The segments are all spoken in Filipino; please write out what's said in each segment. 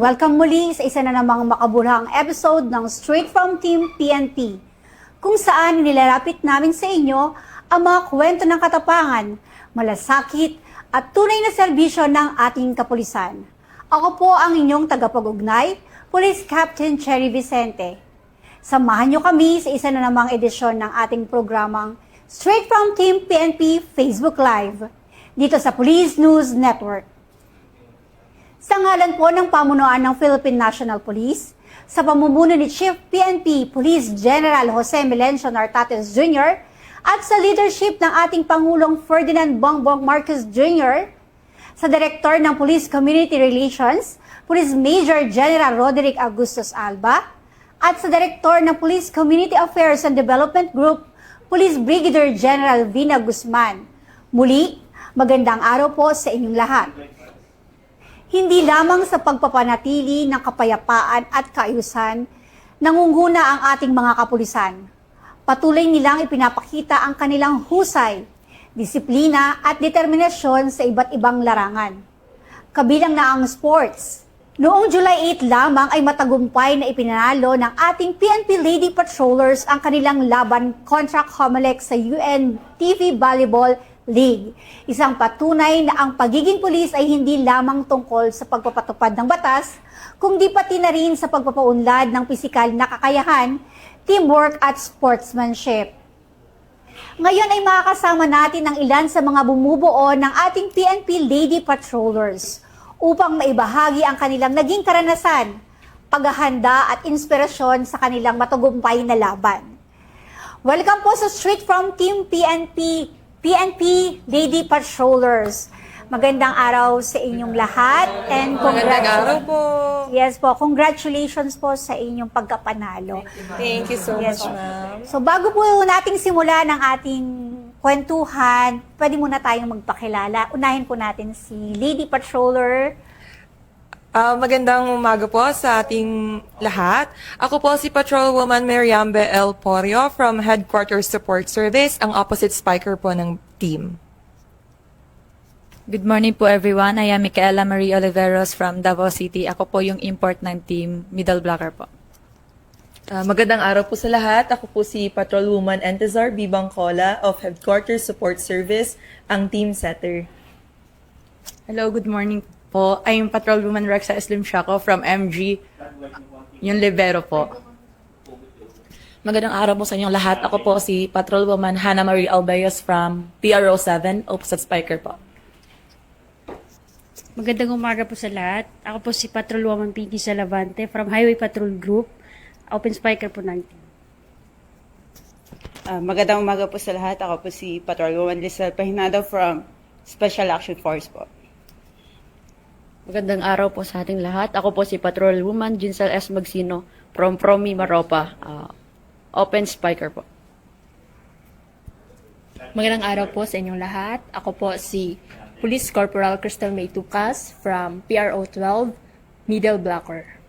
welcome muli sa isa na namang makabuluhang episode ng Straight from Team PNP, kung saan nilalapit namin sa inyo ang mga kwento ng katapangan, malasakit at tunay na serbisyo ng ating kapulisan. Ako po ang inyong tagapag-ugnay, Police Captain Cherry Vicente. Samahan niyo kami sa isa na namang edisyon ng ating programang Straight from Team PNP Facebook Live, dito sa Police News Network. Sa ngalan po ng pamunuan ng Philippine National Police, sa pamumuno ni Chief PNP Police General Jose Melencio Nartates Jr. at sa leadership ng ating Pangulong Ferdinand Bongbong Marcos Jr., sa Director ng Police Community Relations, Police Major General Roderick Augustus Alba, at sa Director ng Police Community Affairs and Development Group, Police Brigadier General Vina Guzman. Muli, magandang araw po sa inyong lahat. Hindi lamang sa pagpapanatili ng kapayapaan at kaayusan, nangunguna ang ating mga kapulisan. Patuloy nilang ipinapakita ang kanilang husay, disiplina at determinasyon sa iba't ibang larangan. Kabilang na ang sports. Noong July 8 lamang ay matagumpay na ipinanalo ng ating PNP Lady Patrollers ang kanilang laban kontra COMELEC sa UNTV Volleyball League. Isang patunay na ang pagiging pulis ay hindi lamang tungkol sa pagpapatupad ng batas, kundi pati na rin sa pagpapaunlad ng pisikal na kakayahan, teamwork at sportsmanship. Ngayon ay makakasama natin ang ilan sa mga bumubuo ng ating PNP Lady Patrollers upang maibahagi ang kanilang naging karanasan, paghahanda at inspirasyon sa kanilang matagumpay na laban. Welcome po sa Straight from Team PNP Lady Patrollers. Magandang araw sa inyong lahat and Magandang araw po. Yes po, congratulations po sa inyong pagkapanalo. Thank you so Yes, much, ma'am. So bago po nating simulan ang ating kwentuhan, pwede muna tayong magpakilala. Unahin po natin si Lady Patroller. Magandang umaga po sa ating lahat. Ako po si Patrolwoman Meriambe L. Porio from Headquarters Support Service, ang opposite spiker po ng team. Good morning po everyone. I am Micaela Marie Oliveros from Davao City. Ako po yung import ng team, middle blocker po. Magandang araw po sa lahat. Ako po si Patrolwoman Entezar B. Bangcola of Headquarters Support Service, ang team setter. Hello, good morning po. I'm Patrolwoman Rexa Slim Shaco from MG, yung Libero po. Magandang araw po sa inyong lahat. Ako po si Patrolwoman Hannah Marie Albayos from PRO 7, opposite spiker po. Magandang umaga po sa lahat. Ako po si Patrolwoman Pinky Salavante from Highway Patrol Group, open spiker po ng team. Magandang umaga po sa lahat. Ako po si Patrolwoman Lizelle Pahinado from Special Action Force po. Magandang araw po sa ating lahat. Ako po si Patrolwoman Jinsel S. Magsino from Promi Maropa, open spiker po. Magandang araw po sa inyong lahat. Ako po si Police Corporal Crystal May Tucas from PRO 12, middle blocker.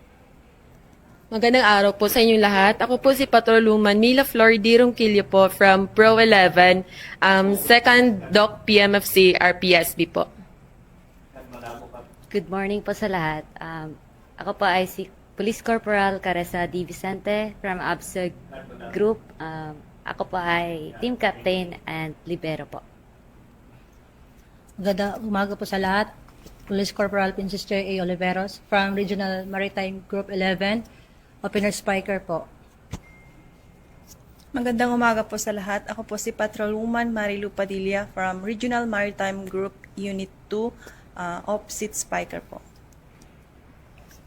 Magandang araw po sa inyong lahat. Ako po si Patrolwoman Mila Flor D. Ronquillo po from Pro 11, second Doc PMFC RPSB po. Good morning po sa lahat. Ako po ay si Police Corporal Caressa D. Vicente from ABSEG Group. Ako po ay Team Captain and Libero po. Magandang umaga po sa lahat. Police Corporal Princess Joy A. Oliveros from Regional Maritime Group 11, opener spiker po. Magandang umaga po sa lahat. Ako po si Patrolwoman Marilu Padilla from Regional Maritime Group Unit 2, opposite spiker po.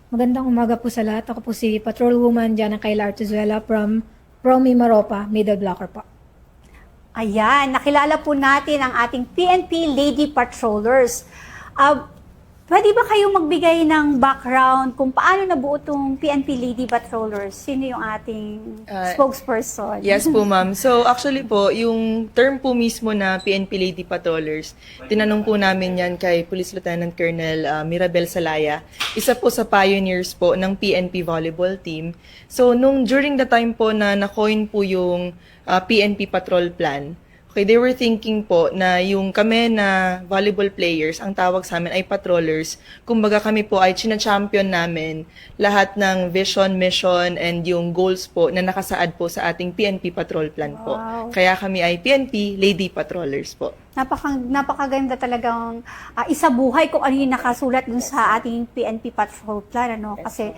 Magandang umaga po sa lahat. Ako po si Patrolwoman Jana Kayla Artizuela from Promi Maropa, middle blocker po. Ayan, nakilala po natin ang ating PNP Lady Patrollers. Pwede ba kayong magbigay ng background kung paano nabuo itong PNP Lady Patrollers? Sino yung ating spokesperson? Yes po, ma'am. So actually po, yung term po mismo na PNP Lady Patrollers, tinanong po namin yan kay Police Lieutenant Colonel Mirabel Salaya, isa po sa pioneers po ng PNP volleyball team. So during the time po na na-coin po yung PNP Patrol Plan, Okay, they were thinking po na yung kami na volleyball players, ang tawag sa amin ay patrollers. Kumbaga kami po ay china-champion namin lahat ng vision, mission, and yung goals po na nakasaad po sa ating PNP Patrol Plan po. Wow. Kaya kami ay PNP Lady Patrollers po. Napakaganda talagang isabuhay kung ano yung nakasulat dun sa ating PNP Patrol Plan, ano? Kasi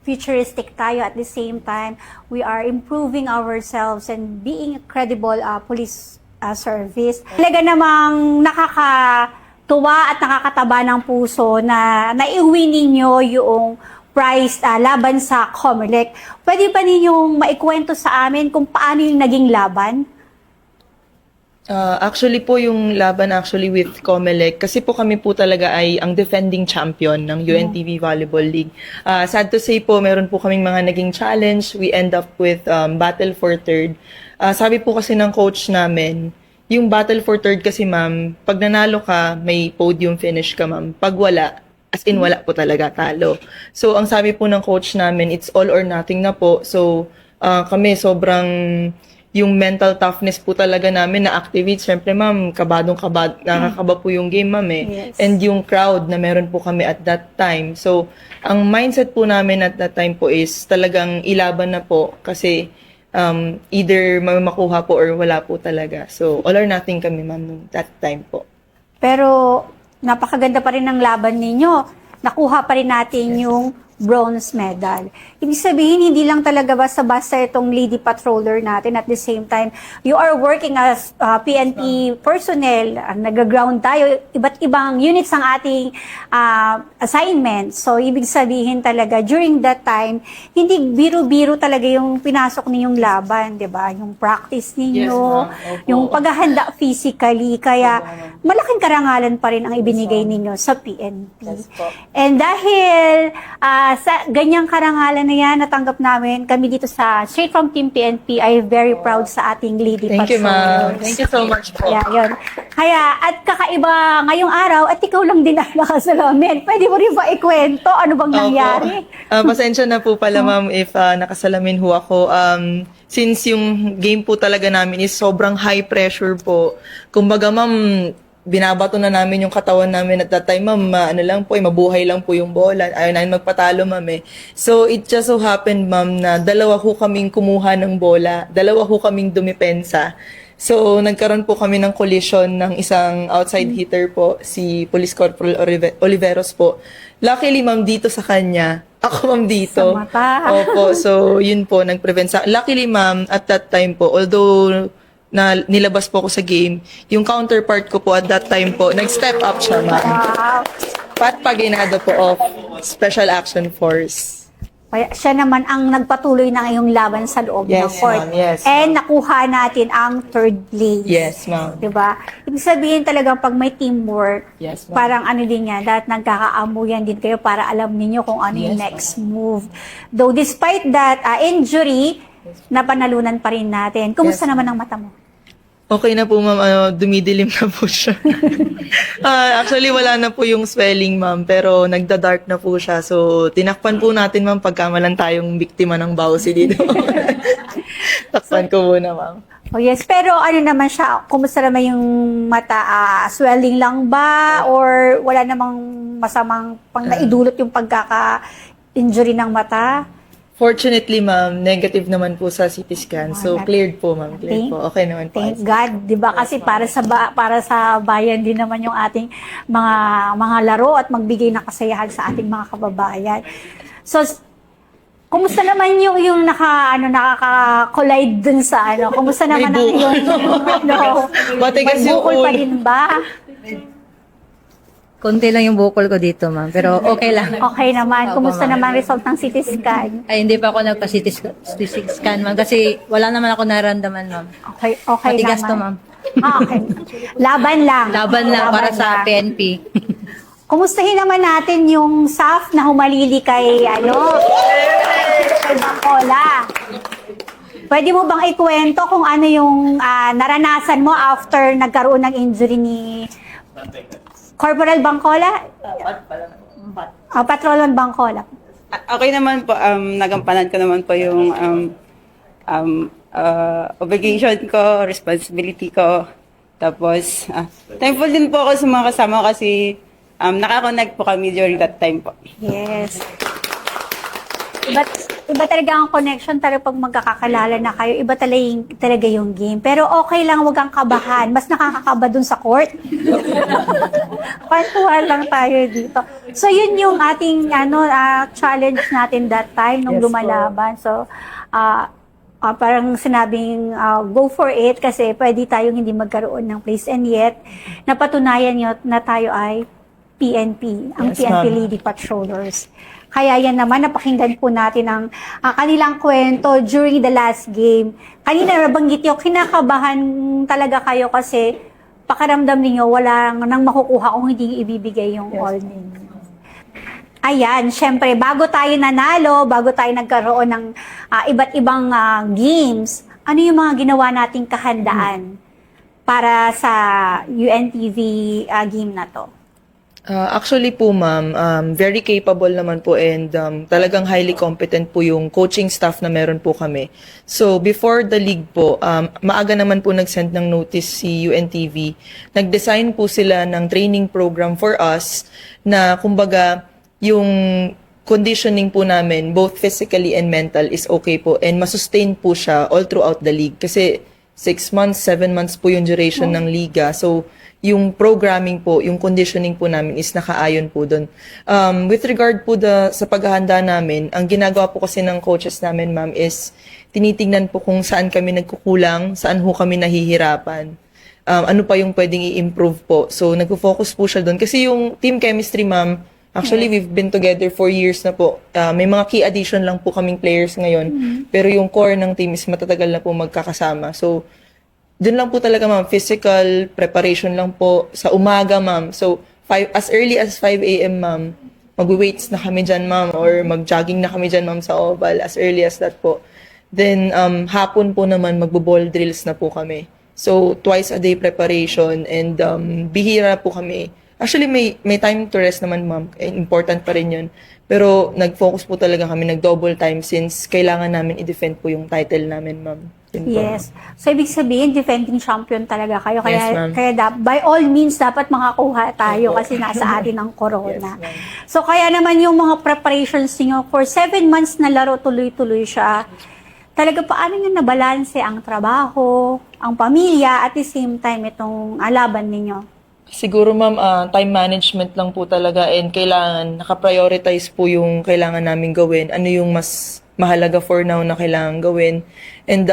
futuristic tayo, at the same time we are improving ourselves and being a credible police service. Talaga namang nakakatuwa at nakakataba ng puso na naiuwi ninyo yung prize laban sa COMELEC. Pwede ba ninyong maikwento sa amin kung paano yung naging laban? Actually po yung laban with COMELEC, kasi po kami po talaga ay ang defending champion ng UNTV Volleyball League. Sad to say po, meron po kaming mga naging challenge. We end up with battle for third. Sabi po kasi ng coach namin, yung battle for third kasi ma'am, pag nanalo ka, may podium finish ka ma'am. Pag wala, as in wala po talaga, talo. So ang sabi po ng coach namin, it's all or nothing na po. So kami sobrang yung mental toughness po talaga namin na-activate. Siyempre, ma'am, nakakaba po yung game, ma'am, eh. Yes. And yung crowd na meron po kami at that time. So, ang mindset po namin at that time po is talagang ilaban na po kasi either makuha po or wala po talaga. So, all or nothing kami, ma'am, nung that time po. Pero napakaganda pa rin ng laban ninyo. Nakuha pa rin natin yung bronze medal. Ibig sabihin, hindi lang talaga basta-basta itong lady patroller natin. At the same time, you are working as PNP personnel. Nag-ground tayo. Iba't ibang units ang ating assignment. So, ibig sabihin talaga, during that time, hindi biro-biro talaga yung pinasok ninyong laban, di ba? Yung practice ninyo, yung paghahanda physically. Kaya, malaking karangalan pa rin ang ibinigay ninyo sa PNP. And dahil sa ganyang karangalan na yan, natanggap namin, kami dito sa Straight from Team PNP ay very proud sa ating lady Thank you, ma'am. patrollers. Thank you so much po. Yeah, yun. Kaya, at kakaiba ngayong araw, at ikaw lang din ang nakasalamin. Pwede mo rin ba ikwento? Ano bang nangyari? Pasensya na po pala, ma'am, if nakasalamin ho ako. Since yung game po talaga namin is sobrang high pressure po. Kumbaga, ma'am, binabato na namin yung katawan namin at that time, ma'am, mabuhay lang po yung bola. Ayaw namin magpatalo, ma'am, eh. So, it just so happened, ma'am, na dalawa ho kaming kumuha ng bola, dalawa ho kaming dumipensa. So, nagkaroon po kami ng collision ng isang outside hitter po, si Police Corporal Oliveros po. Luckily, ma'am, dito sa kanya, ako, ma'am, dito. Sa mata. Opo, so, yun po, nag-prevent sa... Luckily, ma'am, at that time po, although na nilabas po ako sa game, yung counterpart ko po at that time po, nag-step up siya, ma'am. Wow. Pat Paginado po of Special Action Force. Kaya siya naman ang nagpatuloy ng iyong laban sa loob ng Yes, court. ma'am. Yes, And nakuha natin ang third place. Yes, ma'am. Diba? Ibig sabihin talagang pag may teamwork, Yes, ma'am. parang ano din yan, dahil nagkakaamuyan din kayo para alam ninyo kung ano yung Yes, next move. Though despite that injury, napanalunan pa rin natin. Kumusta naman ang mata mo? Okay na po, ma'am. Dumidilim na po siya. Actually, wala na po yung swelling, ma'am. Pero nagda-dark na po siya. So, tinakpan po natin, ma'am, pagkamalan tayong biktima ng bawsi dito. Takpan ko muna, ma'am. Oh yes, pero ano naman siya, kumusta naman yung mata? Swelling lang ba? Or wala namang masamang pang naidulot yung pagkaka-injury ng mata? Fortunately, ma'am, negative naman po sa CT scan. So, cleared po, ma'am. Cleared po. Okay naman po. Thank God, 'di ba? Kasi para sa bayan din naman yung ating mga laro at magbigay ng kasayahan sa ating mga kababayan. So, kumusta naman yung nakaka-collide dun sa ano? Kumusta naman ang yung Matigas may yung bukol pa ulo. din ba? Konti lang yung bukol ko dito, ma'am. Pero okay lang. Okay naman. Opo, Kumusta ma'am. naman result ng CT scan? Ay, hindi pa ako nagpa-CT scan, ma'am. Kasi wala naman ako naramdaman, ma'am. Okay Matigas naman. to, ma'am. Okay. Laban lang. Laban lang para sa lang. PNP. Kumustahin naman natin yung SAF na humalili kay Bangkola. Pwede mo bang ikwento kung ano yung naranasan mo after nagkaroon ng injury ni Corporal Bangkola? Patrolman Bangkola. Okay naman po, nagampanan ko naman po yung obligation ko, responsibility ko. Tapos, thankful din po ako sa mga kasama ko kasi nakakonect po kami during that time po. Yes. Iba talaga ang connection talaga pag magkakakalala na kayo. Iba talaga yung game. Pero okay lang, huwag kang kabahan. Mas nakakakaba dun sa court. Kwentuhan lang tayo dito. So, yun yung ating challenge natin that time nung lumalaban. So, parang sinabing go for it kasi pwede tayong hindi magkaroon ng place, and yet napatunayan nyo na tayo ay PNP, ang Yes, PNP ma'am. Lady Patrollers. Kaya yan naman, napakinggan po natin ang kanilang kwento during the last game. Kanina nabanggit nyo, kinakabahan talaga kayo kasi pakiramdam ninyo wala nang makukuha kung hindi ibibigay yung all ninyo. Ayan, syempre, bago tayo nanalo, bago tayo nagkaroon ng iba't ibang games, ano yung mga ginawa nating kahandaan para sa UNTV game na to? Actually po, ma'am, very capable naman po and talagang highly competent po yung coaching staff na meron po kami. So, before the league po, maaga naman po nag-send ng notice si UNTV. Nag-design po sila ng training program for us na, kumbaga, yung conditioning po namin, both physically and mental, is okay po and masustain po siya all throughout the league. Kasi 6 months, 7 months po yung duration ng liga. So, yung programming po, yung conditioning po namin is nakaayon po doon. With regard po sa paghahanda namin, ang ginagawa po kasi ng coaches namin, ma'am, is tinitingnan po kung saan kami nagkukulang, saan ho kami nahihirapan. Ano pa yung pwedeng i-improve po. So, nagpo-focus po siya doon. Kasi yung team chemistry, ma'am, actually, we've been together for years na po. May mga key addition lang po kaming players ngayon. Pero yung core ng team is matatagal na po magkakasama. So, dun lang po talaga, ma'am, physical preparation lang po sa umaga, ma'am. So, as early as 5 a.m., ma'am, mag-weights na kami dyan, ma'am, or mag-jogging na kami dyan, ma'am, sa oval, as early as that po. Then, hapon po naman, magbo-ball drills na po kami. So, twice a day preparation and bihira po kami. Actually, may time to rest naman, ma'am. Important pa rin yun. Pero, nag-focus po talaga kami, nag-double time since kailangan namin i-defend po yung title namin, ma'am. Yes. So, ibig sabihin, defending champion talaga kayo. Kaya, Yes, ma'am. by all means, dapat makakuha tayo kasi nasa atin ang corona. So, kaya naman yung mga preparations niyo for 7 months na laro, tuloy-tuloy siya. Talaga, paano nyo nabalanse ang trabaho, ang pamilya, at the same time, itong laban ninyo? Siguro, ma'am, time management lang po talaga and kailangan nakaprioritize po yung kailangan namin gawin. Ano yung mas mahalaga for now na kailangan gawin. And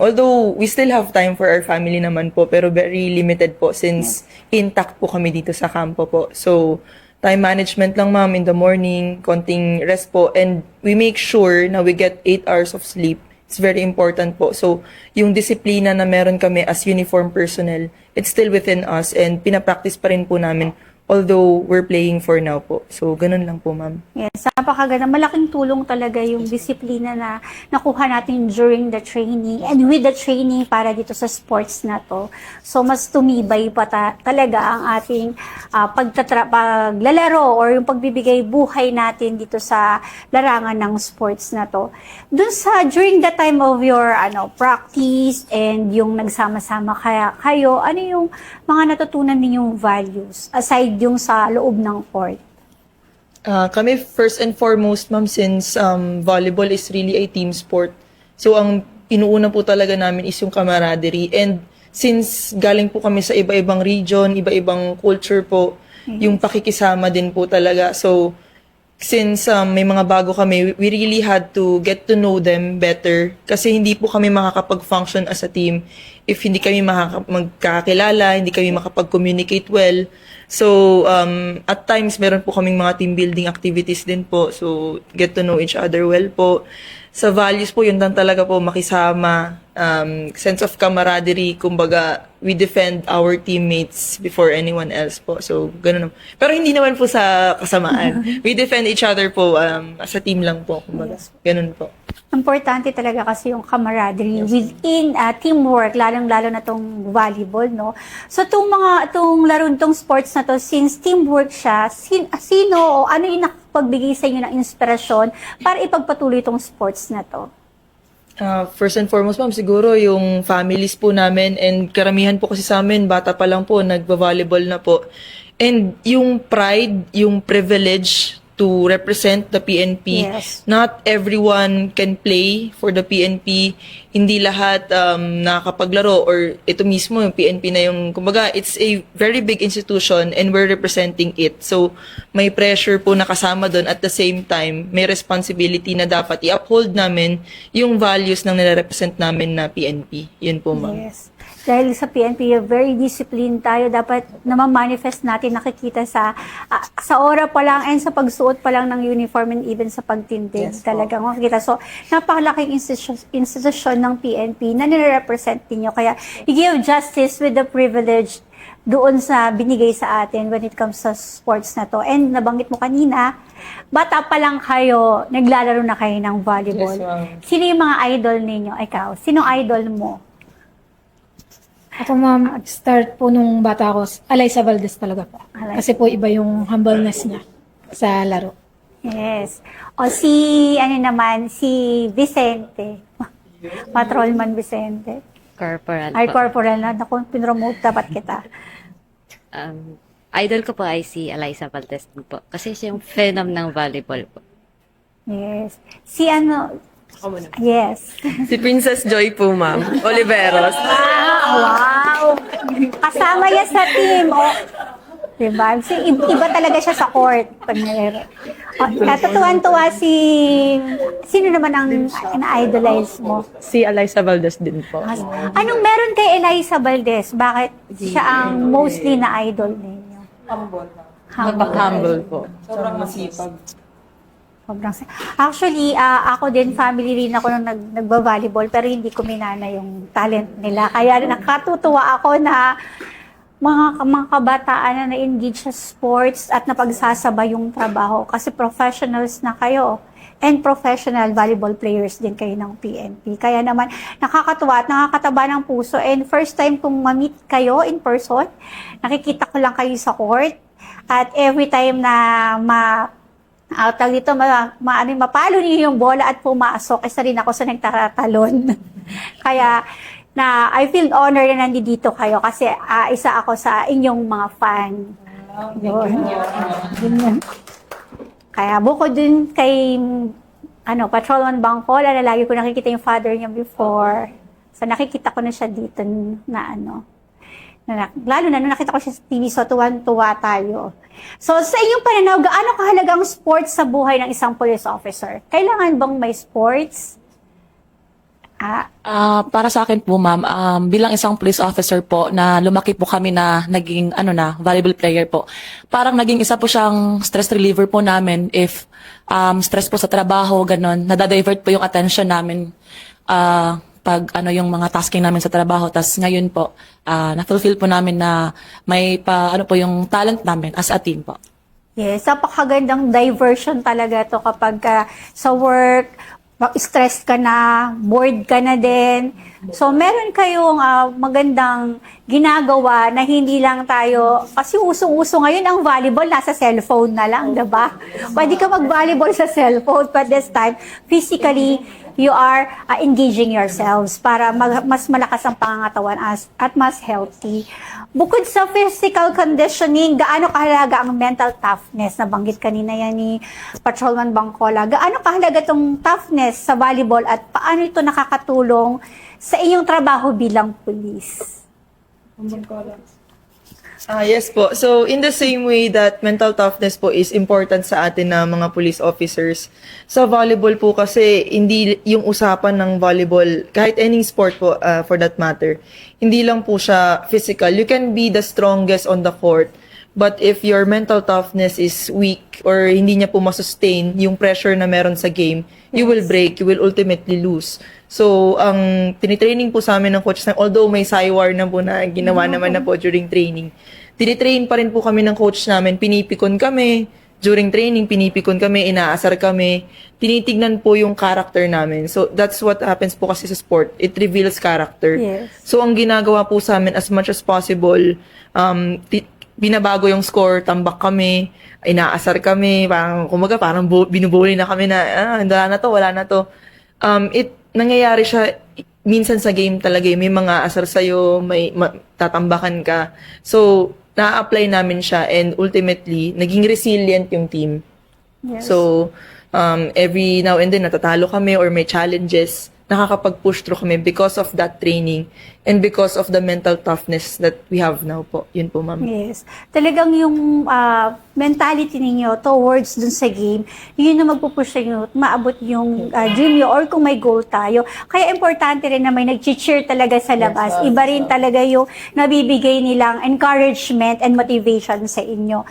although we still have time for our family naman po, pero very limited po since intact po kami dito sa kampo po. So, time management lang, ma'am, in the morning, konting rest po, and we make sure na we get 8 hours of sleep. It's very important po. So, yung disiplina na meron kami as uniform personnel, it's still within us and pinapractice pa rin po namin although we're playing for now po. So, ganun lang po, ma'am. Yes, napakaganda. Malaking tulong talaga yung disiplina na nakuha natin during the training and with the training para dito sa sports na to. So, mas tumibay pa talaga ang ating paglalaro or yung pagbibigay buhay natin dito sa larangan ng sports na to. During the time of your practice and yung nagsama-sama kayo, ano yung mga natutunan ninyong values aside yung sa loob ng court? Kami first and foremost, ma'am, since volleyball is really a team sport. So, ang inuuna po talaga namin is yung camaraderie. And since galing po kami sa iba-ibang region, iba-ibang culture po, yung pakikisama din po talaga. So, since may mga bago kami, we really had to get to know them better kasi hindi po kami makakapag-function as a team if hindi kami magkakilala, hindi kami makapag-communicate well. So, at times, meron po kaming mga team building activities din po. So, get to know each other well po. Sa values po, yun lang talaga po, makisama, sense of camaraderie, kumbaga, we defend our teammates before anyone else po. So, ganun. Pero hindi naman po sa kasamaan. We defend each other po, as a team lang po, kumbaga. Ganun po. Importante talaga kasi yung camaraderie within teamwork, lalong-lalo na tong volleyball, no? So, itong laro, itong sports na to, since teamwork siya, sino o ano yung nakapagbigay sa inyo ng inspirasyon para ipagpatuloy itong sports na to? First and foremost, ma'am, siguro yung families po namin and karamihan po kasi sa amin, bata pa lang po, nagba-volleyball na po. And yung pride, yung privilege to represent the PNP. Yes. Not everyone can play for the PNP. Hindi lahat nakakapaglaro or ito mismo yung PNP na yung, kumbaga, it's a very big institution and we're representing it. So, may pressure po nakasama doon. At the same time, may responsibility na dapat i-uphold namin yung values ng nire-represent namin na PNP. Yun po, ma'am. Yes. Dahil sa PNP, very disciplined tayo. Dapat naman-manifest natin, nakikita sa aura pa lang and sa pagsuot pa lang ng uniform and even sa pagtindig. Yes, talagang makikita. So, napakalaking institusyon ng PNP na nire-represent ninyo. Kaya, i-give justice with the privilege doon sa binigay sa atin when it comes sa sports na to. And nabanggit mo kanina, bata pa lang kayo, naglalaro na kayo ng volleyball. Yes, ma'am. Sino yung mga idol ninyo? Ikaw, sino idol mo? Ako ma'am, start po nung bata ako, Alaysa Valdez talaga po. Kasi po iba yung humbleness niya sa laro. Yes. O si Vicente. Patrolman Vicente. Corporal Ay, po. corporal na. Naku, pinromote dapat kita. Idol ko po ay si Alaysa Valdez din po. Kasi siya yung phenom ng volleyball po. Yes. Yes. Si Princess Joy po, ma'am. Oliveros. Wow! Kasama yan sa team. O, diba? Iba talaga siya sa court. Pag natutuwan-tuwa sino naman ang na-idolize mo? Si Alyssa Valdez din po. Anong meron kay Alyssa Valdez? Bakit siya ang mostly na-idol ninyo? Humble po. Sobrang masipag. Actually, ako din, family rin ako nung nagba-volleyball, pero hindi ko minana yung talent nila. Kaya nakatutuwa ako na mga kabataan na na-engage sa sports at napagsasabay yung trabaho. Kasi professionals na kayo. And professional volleyball players din kayo ng PNP. Kaya naman, nakakatuwa at nakakataba ng puso. And first time kong ma-meet kayo in person, nakikita ko lang kayo sa court. At every time na mapalo niyo yung bola at pumasok, isa rin ako sa nagtatatalon. Kaya, I feel honored na nandito kayo kasi isa ako sa inyong mga fan. Yun. Kaya bukod dun kay Patrolman Bangkola, na lagi ko nakikita yung father niya before. So nakikita ko na siya dito lalo na nung nakita ko siya sa TV, so tuwan-tuwa tayo. So sa inyong pananaw, gaano kahalaga ang sports sa buhay ng isang police officer? Kailangan bang may sports? Para sa akin po, ma'am, bilang isang police officer po na lumaki po kami na naging volleyball player po. Parang naging isa po siyang stress reliever po namin if stress po sa trabaho, ganon. Nadadivert po yung attention namin pag yung mga tasking namin sa trabaho. Tas ngayon po, na-fulfill po namin na may yung talent namin as a team po. Yes, napakagandang diversion talaga to kapag sa work, stressed ka na, bored ka na din. So, meron kayong magandang ginagawa na hindi lang tayo, kasi usong-uso ngayon ang volleyball, nasa cellphone na lang, diba? Pwede ka mag-volleyball sa cellphone, but this time, physically, you are engaging yourselves para mas malakas ang pangangatawan at mas healthy. Bukod sa physical conditioning, gaano kahalaga ang mental toughness? Nabanggit kanina yan ni Patrolman Bangkola. Gaano kahalaga itong toughness sa volleyball at paano ito nakakatulong sa inyong trabaho bilang pulis? Yes po. So, in the same way that mental toughness po is important sa atin na mga police officers, sa volleyball po kasi hindi yung usapan ng volleyball, kahit any sport po for that matter, hindi lang po siya physical. You can be the strongest on the court, but if your mental toughness is weak or hindi niya po masustain yung pressure na meron sa game, you will break, you will ultimately lose. So, ang tinitraining po sa amin ng coach na, although may saywar na po na ginawa naman na po during training, tinitrain pa rin po kami ng coach namin, pinipikon kami, during training, pinipikon kami, inaasar kami, tinitignan po yung character namin. So, that's what happens po kasi sa sport. It reveals character. Yes. So, ang ginagawa po sa amin as much as possible, binabago yung score, tambak kami, inaasar kami, parang binubuli na kami na, wala na to. nangyayari siya minsan sa game talaga. May mga asar sa'yo, may tatambakan ka. So, na-apply namin siya and ultimately, naging resilient yung team. Yes. So, every now and then, natatalo kami or may challenges, nakakapag-push through kami because of that training and because of the mental toughness that we have now po. Yun po, ma'am. Yes. Talagang yung mentality ninyo towards dun sa game, yun na magpupush sa inyo, maabot yung dream nyo or kung may goal tayo. Kaya importante rin na may nag-cheer talaga sa labas. Iba rin talaga yung nabibigay nilang encouragement and motivation sa inyo.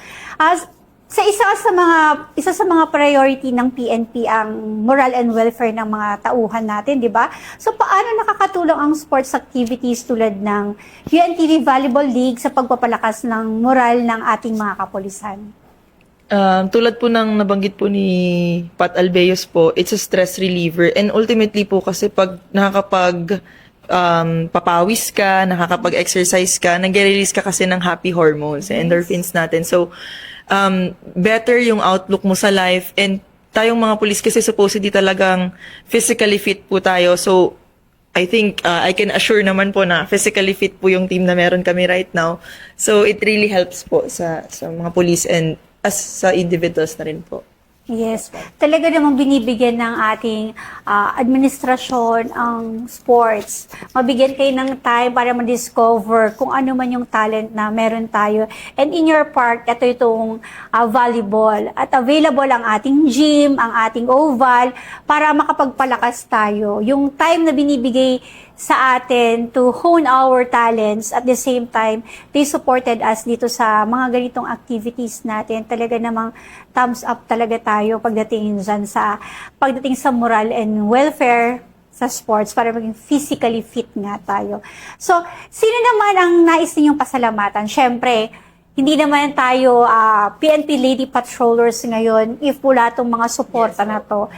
Isa sa mga priority ng PNP ang moral and welfare ng mga tauhan natin, di ba? So paano nakakatulong ang sports activities tulad ng UNTV Volleyball League sa pagpapalakas ng moral ng ating mga kapulisan? Tulad po ng nabanggit po ni Pat Albeos po, it's a stress reliever and ultimately po kasi pag papawis ka, nakakapag-exercise ka, nag-release ka kasi ng happy hormones, endorphins natin. So, better yung outlook mo sa life and tayong mga pulis kasi supposedly talagang physically fit po tayo. So, I think I can assure naman po na physically fit po yung team na meron kami right now. So, it really helps po sa mga pulis and as sa individuals na rin po. Yes. Talaga namang binibigyan ng ating administrasyon ang sports. Mabigyan kayo ng time para ma-discover kung ano man yung talent na meron tayo. And in your part, ito itong volleyball. At available ang ating gym, ang ating oval, para makapagpalakas tayo. Yung time na binibigay sa atin to hone our talents, at the same time, they supported us dito sa mga ganitong activities natin. Talaga namang thumbs up talaga tayo pagdating sa moral and welfare sa sports para maging physically fit nga tayo. So, sino naman ang nais ninyong pasalamatan? Syempre, hindi naman tayo PNP Lady Patrollers ngayon if wala itong mga suporta na to.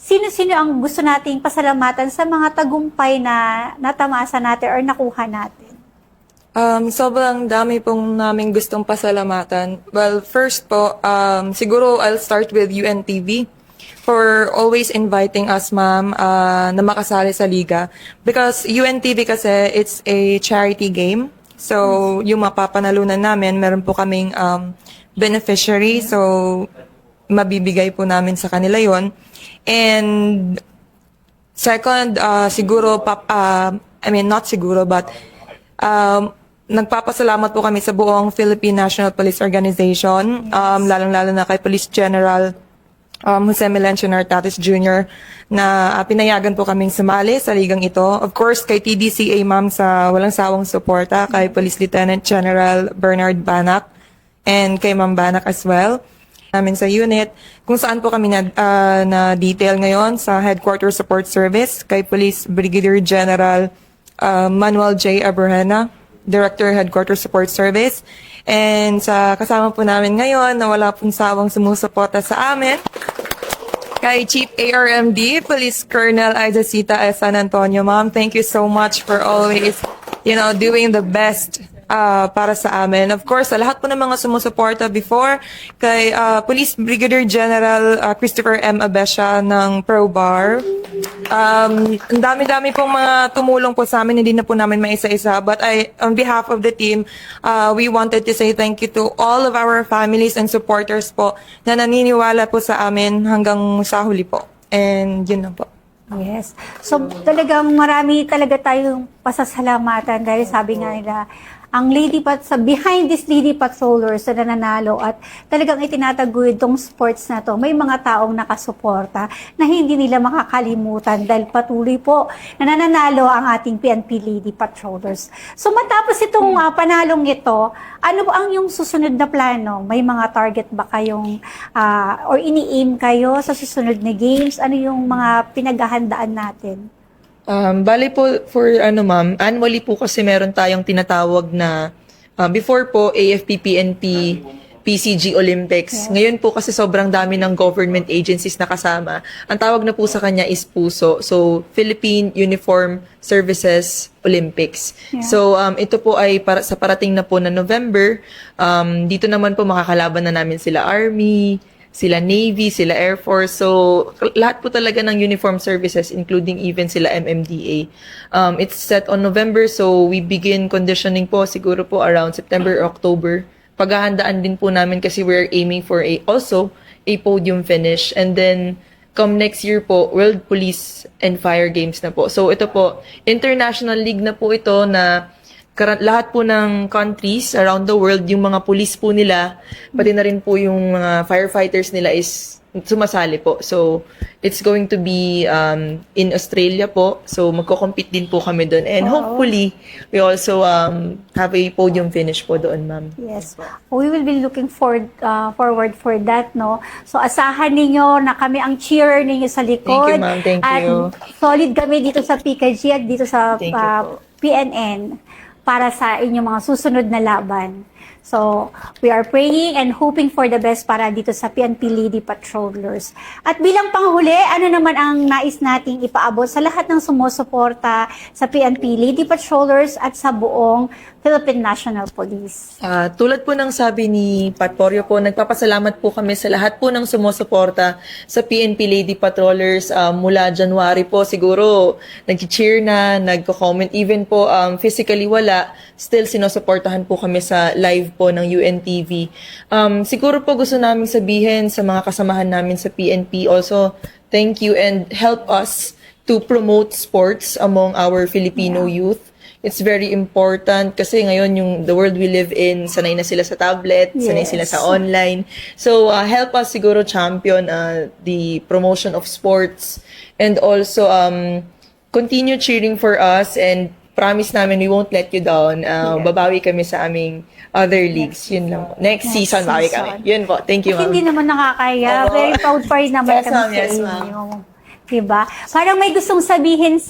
Sino-sino ang gusto nating pasalamatan sa mga tagumpay na natamasa natin or nakuha natin? Sobrang dami pong naming gustong pasalamatan. Well, first po, siguro I'll start with UNTV for always inviting us, ma'am, na makasali sa liga. Because UNTV kasi, it's a charity game. So, yung mapapanalunan namin, meron po kaming beneficiary. So, mabibigay po namin sa kanila yon. And second, siguro, not siguro, but nagpapasalamat po kami sa buong Philippine National Police Organization, lalong-lalo na kay Police General Jose Melencio Nartates Jr. na pinayagan po kaming sumali sa ligang ito. Of course, kay TDCA, ma'am, sa walang sawang suporta, kay Police Lieutenant General Bernard Banak, and kay Ma'am Banak as well, namin sa unit, kung saan po kami na detail ngayon sa Headquarters Support Service, kay Police Brigadier General Manuel J. Abrahena, Director Headquarters Support Service, and sa kasama po namin ngayon na wala pong sawang sumusuporta sa amin, kay Chief ARMD, Police Colonel Aizasita S. San Antonio. Ma'am, thank you so much for always, doing the best para sa amin. Of course, sa lahat po ng mga sumusuporta before, kay Police Brigadier General Christopher M. Abesha ng ProBar. Ang dami-dami pong mga tumulong po sa amin, hindi na po namin maisa-isa. But on behalf of the team, we wanted to say thank you to all of our families and supporters po na naniniwala po sa amin hanggang sa huli po. And yun na po. Yes. So talagang marami talaga tayong pasasalamatan dahil sabi nga nila, ang behind this Lady Patrollers na nananalo at talagang itinataguyod tong sports na to, may mga taong nakasuporta na hindi nila makakalimutan dahil patuloy po na nananalo ang ating PNP Lady Patrollers. So matapos itong panalong ito, ano ba ang yung susunod na plano? May mga target ba kayong or ini-aim kayo sa susunod na games? Ano yung mga pinaghahandaan natin? Bali po ma'am, annually po kasi meron tayong tinatawag na before po AFP, PNP, PCG Olympics. Ngayon po kasi sobrang dami ng government agencies na kasama. Ang tawag na po sa kanya is PUSO. So, Philippine Uniform Services Olympics. So, ito po ay sa parating na po na November. Dito naman po makakalaban na namin sila Army, sila Navy, sila Air Force. So, lahat po talaga ng uniform services, including even sila MMDA. It's set on November, so we begin conditioning po siguro po around September or October. Paghahandaan din po namin kasi we're aiming for also a podium finish. And then, come next year po, World Police and Fire Games na po. So, ito po, international league na po ito na lahat po ng countries around the world, yung mga police po nila, pati na rin po yung mga firefighters nila is sumasali po. So, it's going to be in Australia po. So, magko-compete din po kami doon. And hopefully, we also have a podium finish po doon, ma'am. Yes. We will be looking forward for that, no? So, asahan ninyo na kami ang cheerer ninyo sa likod. Thank you, ma'am. Thank you. At solid kami dito sa PKG at dito sa Thank you po. PNN para sa inyong mga susunod na laban. So, we are praying and hoping for the best para dito sa PNP Lady Patrollers. At bilang panghuli, ano naman ang nais nating ipaabot sa lahat ng sumusuporta sa PNP Lady Patrollers at sa buong Philippine National Police? Tulad po ng sabi ni Pat Porrio po, nagpapasalamat po kami sa lahat po ng sumusuporta sa PNP Lady Patrollers mula January po. Siguro, nag-cheer na, nagko-comment, even po physically wala, still sinusuportahan po kami sa live po ng UNTV. Siguro po gusto namin sabihin sa mga kasamahan namin sa PNP, also, thank you and help us to promote sports among our Filipino youth. It's very important kasi ngayon the world we live in, sanay na sila sa tablet, sanay sila sa online. So, help us siguro champion the promotion of sports and also continue cheering for us and promise namin we won't let you down. Babawi kami sa aming other leagues. Yun lang po. Next season, bawi kami. Yun po. Thank you, ma'am. Hindi naman nakakaya. Very proud pa rin naman Yes, kami ma'am. sa Yes, inyo. ma'am. Diba? Parang may gustong sabihin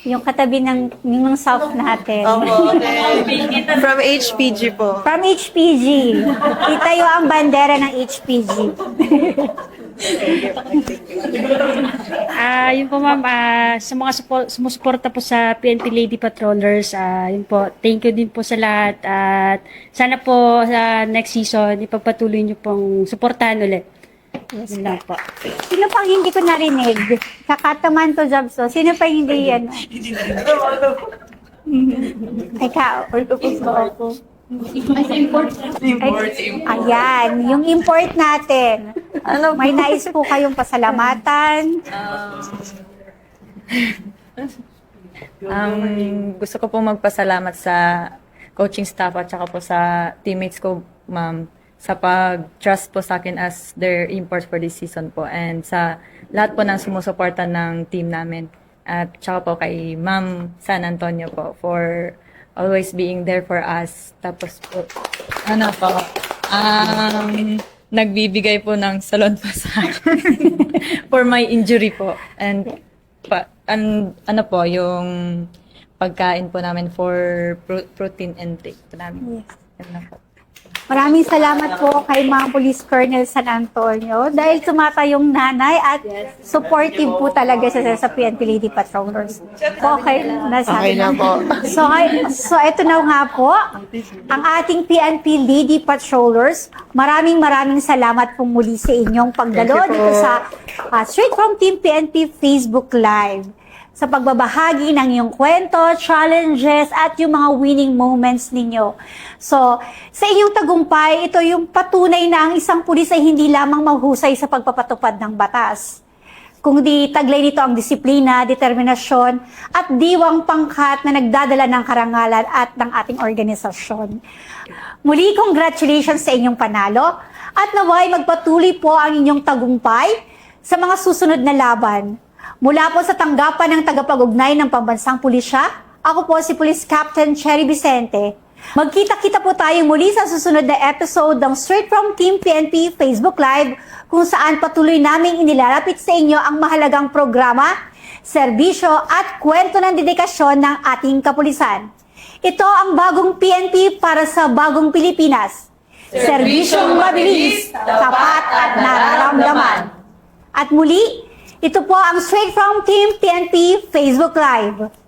yung katabi ng staff natin. From HPG po. From HPG. Itayo ang bandera ng HPG. Yun po ma'am, sa mga sumusuporta po sa PNP Lady Patrollers, yun po, thank you din po sa lahat at sana po sa next season, ipagpatuloy nyo pong suportahan ulit. Yes, lang po. Sino pang hindi ko narinig? Kakataman to, Jobso. Sino pa hindi yan? Ikaw. Ayan, yung import natin. May nais po kayong pasalamatan. Gusto ko po magpasalamat sa coaching staff at saka po sa teammates ko, ma'am, sa pag-trust po sa akin as their import for this season po and sa lahat po ng sumusuporta ng team namin. At saka po kay Ma'am San Antonio po for always being there for us. Tapos po, nagbibigay po ng salon pa sa akin for my injury po. And ano po, yung pagkain po namin for protein intake po namin. Yes. Ano po. Maraming salamat po kay mga Police Colonel San Antonio dahil sumata yung nanay at supportive po talaga siya sa PNP Lady Patrollers. Okay, nasabi na po. So ito na nga po, ang ating PNP Lady Patrollers. Maraming salamat po muli sa inyong pagdalo dito sa Straight from Team PNP Facebook Live. Sa pagbabahagi ng iyong kwento, challenges, at yung mga winning moments ninyo. So, sa inyong tagumpay, ito yung patunay na ang isang pulis ay hindi lamang mahusay sa pagpapatupad ng batas. Kundi taglay nito ang disiplina, determinasyon, at diwang pangkat na nagdadala ng karangalan at ng ating organisasyon. Muli, congratulations sa inyong panalo, at naway magpatuloy po ang inyong tagumpay sa mga susunod na laban. Mula po sa tanggapan ng tagapag-ugnay ng Pambansang Pulisya, ako po si Police Captain Cherry Vicente. Magkita-kita po tayo muli sa susunod na episode ng Straight from Team PNP Facebook Live kung saan patuloy naming inilalapit sa inyo ang mahalagang programa, serbisyo at kwento ng dedikasyon ng ating kapulisan. Ito ang bagong PNP para sa bagong Pilipinas. Serbisyong mabilis, tapat at nararamdaman. At muli, ito po ang Straight from Team PNP Facebook Live.